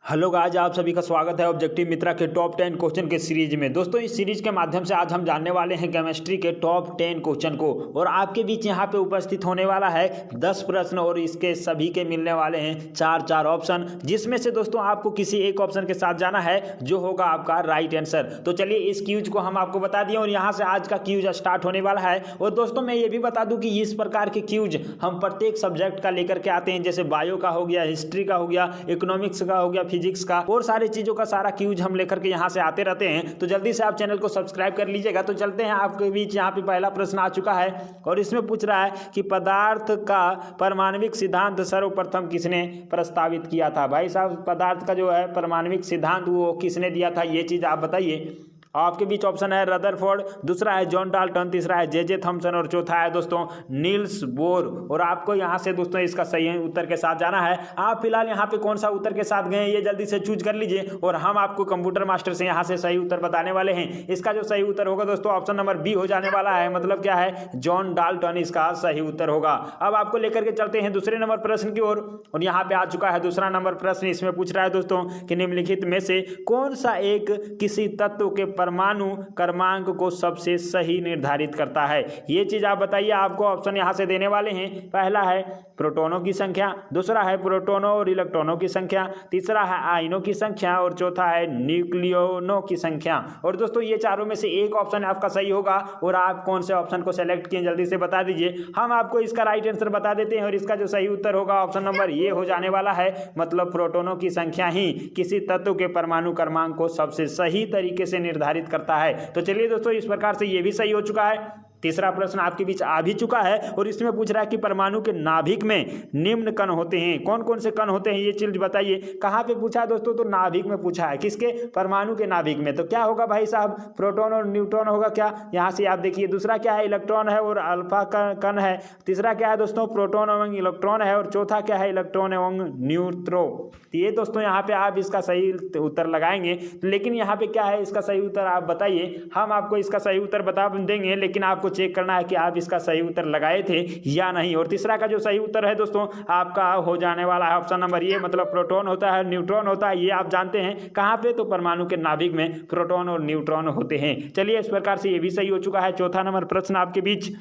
Hello guys, आप सभी का स्वागत है ऑब्जेक्टिव मित्रा के टॉप 10 क्वेश्चन के सीरीज में। दोस्तों, इस सीरीज के माध्यम से आज हम जानने वाले हैं केमिस्ट्री के टॉप 10 क्वेश्चन को। और आपके बीच यहाँ पे उपस्थित होने वाला है 10 प्रश्न और इसके सभी के मिलने वाले हैं चार ऑप्शन, जिसमें से दोस्तों आपको किसी एक ऑप्शन के साथ जाना है जो होगा आपका राइट आंसर। तो चलिए इस क्यूज को हम आपको बता दिए और यहाँ से आज का क्यूज स्टार्ट होने वाला है। और दोस्तों मैं ये भी बता दूं कि इस प्रकार के क्यूज हम प्रत्येक सब्जेक्ट का लेकर के आते हैं, जैसे बायो का हो गया, हिस्ट्री का हो गया, इकोनॉमिक्स का हो गया, फिजिक्स का, और सारी चीजों का सारा क्यूज हम लेकर के यहाँ से आते रहते हैं। तो जल्दी से आप चैनल को सब्सक्राइब कर लीजिएगा। तो चलते हैं, आपके बीच यहाँ पे पहला प्रश्न आ चुका है और इसमें पूछ रहा है कि पदार्थ का परमाणविक सिद्धांत सर्वप्रथम किसने प्रस्तावित किया था। भाई साहब, पदार्थ का जो है परमाणविक सिद्धांत वो किसने दिया था, ये चीज आप बताइए। आपके बीच ऑप्शन है रदरफोर्ड, दूसरा है जॉन डाल्टन, तीसरा है जे थॉमसन और चौथा है दोस्तों नील्स बोर। और आपको यहां से दोस्तों इसका सही उत्तर के साथ जाना है। आप फिलहाल यहां पे कौन सा उत्तर के साथ गए ये जल्दी से चूज कर लीजिए और हम आपको कंप्यूटर मास्टर से यहां से सही उत्तर बताने वाले हैं। इसका जो सही उत्तर होगा दोस्तों ऑप्शन नंबर बी हो जाने वाला है। मतलब क्या है, जॉन डाल्टन इसका सही उत्तर होगा। अब आपको लेकर के चलते हैं दूसरे नंबर प्रश्न की ओर और यहाँ पे आ चुका है दूसरा नंबर प्रश्न। इसमें पूछ रहा है दोस्तों कि निम्नलिखित में से कौन सा एक किसी तत्व के परमाणु क्रमांक को सबसे सही निर्धारित करता है। ये चीज आप बताइए। आपको ऑप्शन यहां से देने वाले हैं। पहला है प्रोटॉनों की संख्या, दूसरा है प्रोटॉनों और इलेक्ट्रॉनों की संख्या, तीसरा है आयनों की संख्या और चौथा है न्यूक्लियोनों की संख्या। और दोस्तों ये चारों में से एक ऑप्शन आपका सही होगा और आप कौन से ऑप्शन को सेलेक्ट किए जल्दी से बता दीजिए। हम आपको इसका राइट आंसर बता देते हैं और इसका जो सही उत्तर होगा ऑप्शन नंबर ए हो जाने वाला है। मतलब प्रोटॉनों की संख्या ही किसी तत्व के परमाणु क्रमांक को सबसे सही तरीके से निर्धारित करता है। तो चलिए दोस्तों इस प्रकार से ये भी सही हो चुका है। तीसरा प्रश्न आपके बीच आ भी चुका है और इसमें पूछ रहा है कि परमाणु के नाभिक में निम्न कण होते हैं। कौन कौन से कण होते हैं ये चीज बताइए। कहां पे पूछा है दोस्तों, तो नाभिक में पूछा है। किसके? परमाणु के नाभिक में। तो क्या होगा भाई साहब, प्रोटॉन और न्यूट्रॉन होगा क्या। यहां से आप देखिए, दूसरा क्या है, इलेक्ट्रॉन है और अल्फा कण है। तीसरा क्या है दोस्तों, प्रोटॉन एवं इलेक्ट्रॉन है और चौथा क्या है, इलेक्ट्रॉन एवं न्यूट्रो। तो ये दोस्तों यहाँ पे आप इसका सही उत्तर लगाएंगे। लेकिन यहाँ पे क्या है, इसका सही उत्तर आप बताइए। हम आपको इसका सही उत्तर बता देंगे, लेकिन आपको चेक करना है कि आप इसका सही उत्तर लगाए थे या नहीं। और तीसरा का जो सही उत्तर है दोस्तों आपका हो जाने वाला है ऑप्शन नंबर ए। मतलब प्रोटॉन होता है, न्यूट्रॉन होता है। ये आप जानते हैं कहां पे, तो परमाणु के नाभिक में प्रोटॉन और न्यूट्रॉन होते हैं। चलिए इस प्रकार से ये भी सही हो चुका है। चौथा नंबर प्रश्न आपके बीच,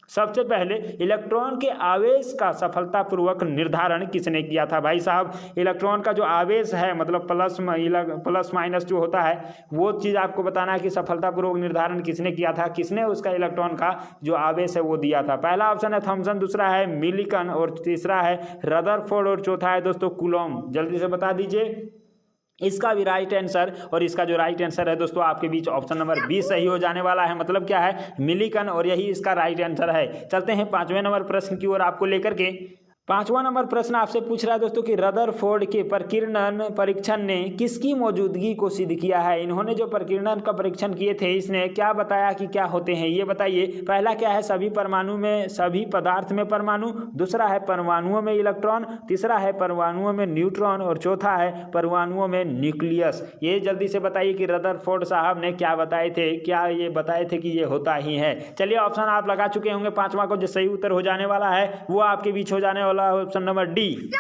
सबसे पहले इलेक्ट्रॉन के आवेश का सफलतापूर्वक निर्धारण किसने किया था। भाई साहब, इलेक्ट्रॉन का जो आवेश है, मतलब प्लस माइनस जो होता है, वो चीज आपको बताना है कि सफलतापूर्वक निर्धारण किसने किया था। किसने उसका इलेक्ट्रॉन का जो आवेश है वो दिया था। पहला ऑप्शन है थॉमसन, दूसरा है मिलिकन और तीसरा है रदरफोर्ड और चौथा है दोस्तों कूलॉम। जल्दी से बता दीजिए इसका भी राइट आंसर। और इसका जो राइट आंसर है दोस्तों आपके बीच ऑप्शन नंबर बी सही हो जाने वाला है। मतलब क्या है, मिलिकन, और यही इसका राइट आंसर है। चलते हैं पांचवें नंबर प्रश्न की ओर आपको लेकर के। पांचवा नंबर प्रश्न आपसे पूछ रहा है दोस्तों कि रदरफोर्ड के प्रकीर्णन परीक्षण ने किसकी मौजूदगी को सिद्ध किया है। इन्होंने जो प्रकीर्णन का परीक्षण किए थे, इसने क्या बताया कि क्या होते हैं ये बताइए। पहला क्या है, सभी पदार्थ में परमाणु, दूसरा है परमाणुओं में इलेक्ट्रॉन, तीसरा है परमाणुओं में न्यूट्रॉन और चौथा है परमाणुओं में न्यूक्लियस। ये जल्दी से बताइए कि रदरफोर्ड साहब ने क्या बताए थे, क्या ये बताए थे कि ये होता ही है। चलिए ऑप्शन आप लगा चुके होंगे। पांचवा को जो सही उत्तर हो जाने वाला है वो आपके बीच हो जाने ऑप्शन नंबर डी।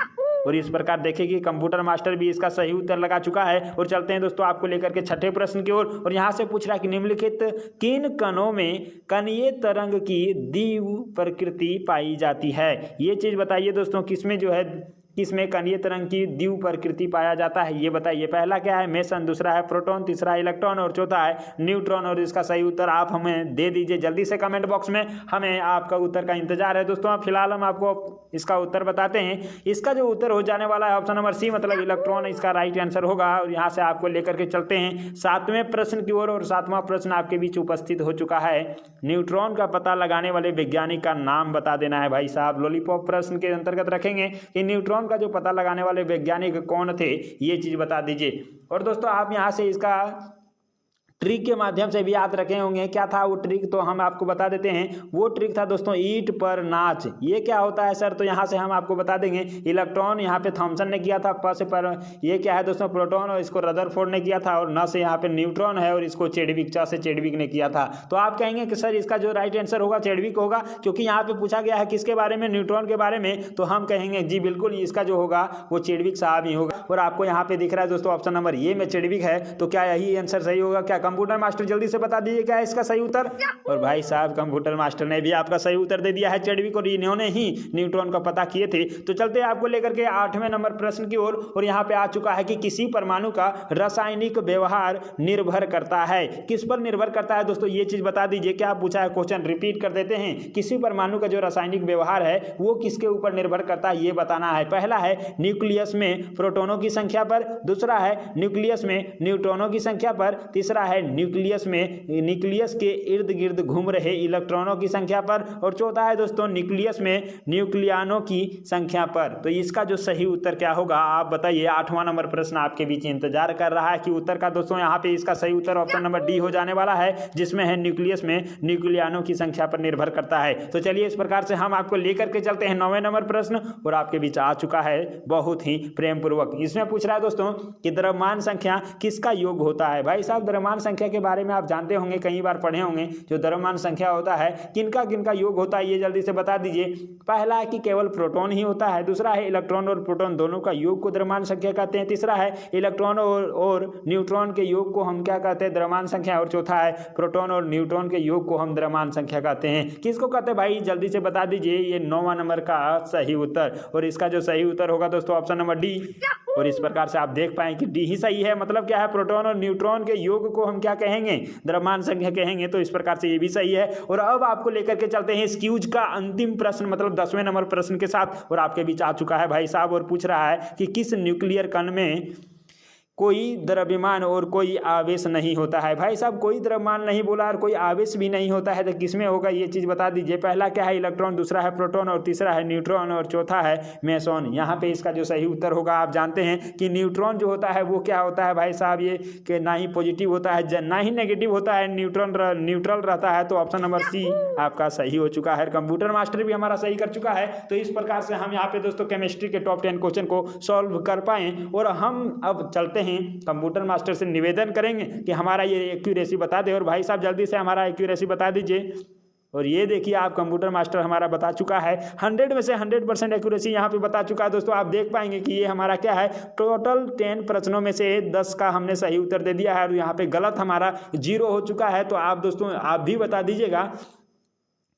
और इस प्रकार देखें कि कंप्यूटर मास्टर भी इसका सही उत्तर लगा चुका है। और चलते हैं दोस्तों आपको लेकर के छठे प्रश्न की ओर और यहां से पूछ रहा है कि निम्नलिखित किन कणों में कणीय तरंग की द्विव प्रकृति पाई जाती है। ये चीज बताइए दोस्तों, किसमें जो है, किसमें कणीय तरंग की द्विव प्रकृति पाया जाता है ये बताइए। पहला क्या है, मेसन, दूसरा है प्रोटॉन, तीसरा है इलेक्ट्रॉन और चौथा है न्यूट्रॉन। और इसका सही उत्तर आप हमें दे दीजिए जल्दी से कमेंट बॉक्स में। हमें आपका उत्तर का इंतजार है दोस्तों। फिलहाल हम आपको इसका उत्तर बताते हैं। इसका जो उत्तर हो जाने वाला है ऑप्शन नंबर सी, मतलब इलेक्ट्रॉन, इसका राइट आंसर होगा। और यहाँ से आपको लेकर के चलते हैं सातवें प्रश्न की ओर और सातवां प्रश्न आपके बीच उपस्थित हो चुका है। न्यूट्रॉन का पता लगाने वाले वैज्ञानिक का नाम बता देना है। भाई साहब, लॉलीपॉप प्रश्न के अंतर्गत रखेंगे कि न्यूट्रॉन का जो पता लगाने वाले वैज्ञानिक कौन थे, ये चीज बता दीजिए। और दोस्तों आप यहां से इसका ट्रिक के माध्यम से भी याद रखे होंगे। क्या था वो ट्रिक, तो हम आपको बता देते हैं। वो ट्रिक था दोस्तों ईंट पर नाच। ये क्या होता है सर, तो यहाँ से हम आपको बता देंगे। इलेक्ट्रॉन यहाँ पे थॉमसन ने किया था, प से पर ये क्या है दोस्तों प्रोटॉन, और इसको रदरफोर्ड ने किया था, और न से यहाँ पे न्यूट्रॉन है, और इसको चेडविक, च से चेडविक ने किया था। तो आप कहेंगे कि सर इसका जो राइट आंसर होगा चेडविक होगा, क्योंकि यहाँ पे पूछा गया है किसके बारे में, न्यूट्रॉन के बारे में। तो हम कहेंगे जी बिल्कुल इसका जो होगा वो चेडविक साहब ही होगा। और आपको यहाँ पे दिख रहा है दोस्तों ऑप्शन नंबर ए में चेडविक है। तो क्या यही आंसर सही होगा क्या? कंप्यूटर मास्टर जल्दी से बता दीजिए क्या है इसका सही उत्तर। और भाई साहब कंप्यूटर मास्टर ने भी आपका सही उत्तर दे दिया है चेडविक, और इन्होंने ही न्यूट्रॉन का पता किए थे। तो चलते हैं आपको लेकर के 8वें नंबर प्रश्न की ओर। और यहाँ पे आ चुका है कि किसी परमाणु का रासायनिक व्यवहार निर्भर करता है। किस पर निर्भर करता है दोस्तों, ये चीज बता दीजिए। क्या पूछा है क्वेश्चन, रिपीट कर देते हैं। किसी परमाणु का जो रासायनिक व्यवहार है वो किसके ऊपर निर्भर करता है ये बताना है। पहला है न्यूक्लियस में प्रोटॉनों की संख्या पर, दूसरा है न्यूक्लियस में न्यूट्रॉनों की संख्या पर, तीसरा है न्यूक्लियस के इर्द गिर्द घूम रहे इलेक्ट्रॉनों की संख्या पर, और चौथा है दोस्तों न्यूक्लियस में न्यूक्लियनों की संख्या पर। तो इसका जो सही उत्तर क्या होगा आप बताइए। 8वां नंबर प्रश्न आपके बीच इंतजार कर रहा है कि उत्तर का दोस्तों यहाँ पे इसका सही उत्तर ऑप्शन नंबर डी हो जाने वाला है, जिसमें है न्यूक्लियस में न्यूक्लियनों की संख्या पर निर्भर करता है। तो चलिए इस प्रकार से हम आपको लेकर के चलते हैं 9वें नंबर प्रश्न, और आपके बीच आ चुका है बहुत ही प्रेम पूर्वक। इसमें पूछ रहा है दोस्तों कि द्रव्यमान संख्या किसका योग होता है। भाई साहब द्रव्यमान संख्या के बारे में आप जानते होंगे, कई बार पढ़े होंगे। जो द्रव्यमान संख्या होता है किनका किनका योग होता है ये जल्दी से बता दीजिए। पहला है कि केवल प्रोटॉन ही होता है, दूसरा है इलेक्ट्रॉन और प्रोटॉन दोनों का योग को द्रव्यमान संख्या कहते हैं, तीसरा है इलेक्ट्रॉन और न्यूट्रॉन के योग को हम क्या कहते हैं, द्रव्यमान संख्या, और चौथा है प्रोटॉन और न्यूट्रॉन के योग को हम द्रव्यमान संख्या कहते हैं। किसको कहते हैं भाई जल्दी से बता दीजिए। ये 9वां नंबर का सही उत्तर, और इसका जो सही उत्तर होगा दोस्तों ऑप्शन नंबर डी। और इस प्रकार से आप देख पाएं कि डी ही सही है। मतलब क्या है, प्रोटॉन और न्यूट्रॉन के योग को हम क्या कहेंगे, द्रव्यमान संख्या कहेंगे। तो इस प्रकार से ये भी सही है। और अब आपको लेकर के चलते हैं इस क्यूज का अंतिम प्रश्न, मतलब 10वें नंबर प्रश्न के साथ। और आपके बीच आ चुका है भाई साहब और पूछ रहा है कि किस न्यूक्लियर कण में कोई द्रव्यमान और कोई आवेश नहीं होता है। भाई साहब कोई द्रव्यमान नहीं बोला और कोई आवेश भी नहीं होता है, तो किसमें होगा ये चीज़ बता दीजिए। पहला क्या है इलेक्ट्रॉन, दूसरा है प्रोटॉन, और तीसरा है न्यूट्रॉन, और चौथा है मेसॉन। यहाँ पे इसका जो सही उत्तर होगा आप जानते हैं कि न्यूट्रॉन जो होता है वो क्या होता है भाई साहब, ये कि ना ही पॉजिटिव होता है ना ही नेगेटिव होता है, न्यूट्रल रहता है। तो ऑप्शन नंबर सी आपका सही हो चुका है। कंप्यूटर मास्टर भी हमारा सही कर चुका है। तो इस प्रकार से हम यहाँ पे दोस्तों केमिस्ट्री के टॉप 10 क्वेश्चन को सॉल्व कर पाए। और हम अब चलते हैं कंप्यूटर मास्टर से निवेदन करेंगे कि हमारा ये एक्यूरेसी बता दे। और भाई साहब जल्दी से हमारा एक्यूरेसी बता दीजिए। और ये देखिए आप कंप्यूटर मास्टर हमारा बता चुका है 100 में से 100% एक्यूरेसी यहाँ पे बता चुका है। दोस्तों आप देख पाएंगे कि ये हमारा क्या है, टोटल 10 प्रश्नों में से 10 का हमने सही उत्तर दे दिया है, और यहाँ पे गलत हमारा 0 हो चुका है। तो आप दोस्तों आप भी बता दीजिएगा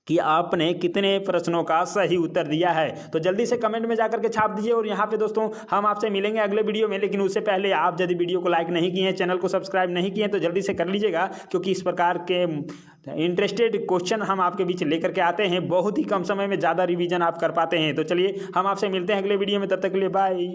कि आपने कितने प्रश्नों का सही उत्तर दिया है। तो जल्दी से कमेंट में जाकर के छाप दीजिए। और यहाँ पे दोस्तों हम आपसे मिलेंगे अगले वीडियो में, लेकिन उससे पहले आप यदि वीडियो को लाइक नहीं किए हैं, चैनल को सब्सक्राइब नहीं किए हैं, तो जल्दी से कर लीजिएगा, क्योंकि इस प्रकार के इंटरेस्टेड क्वेश्चन हम आपके बीच लेकर के आते हैं। बहुत ही कम समय में ज़्यादा रिवीजन आप कर पाते हैं। तो चलिए हम आपसे मिलते हैं अगले वीडियो में, तब तक के लिए बाय।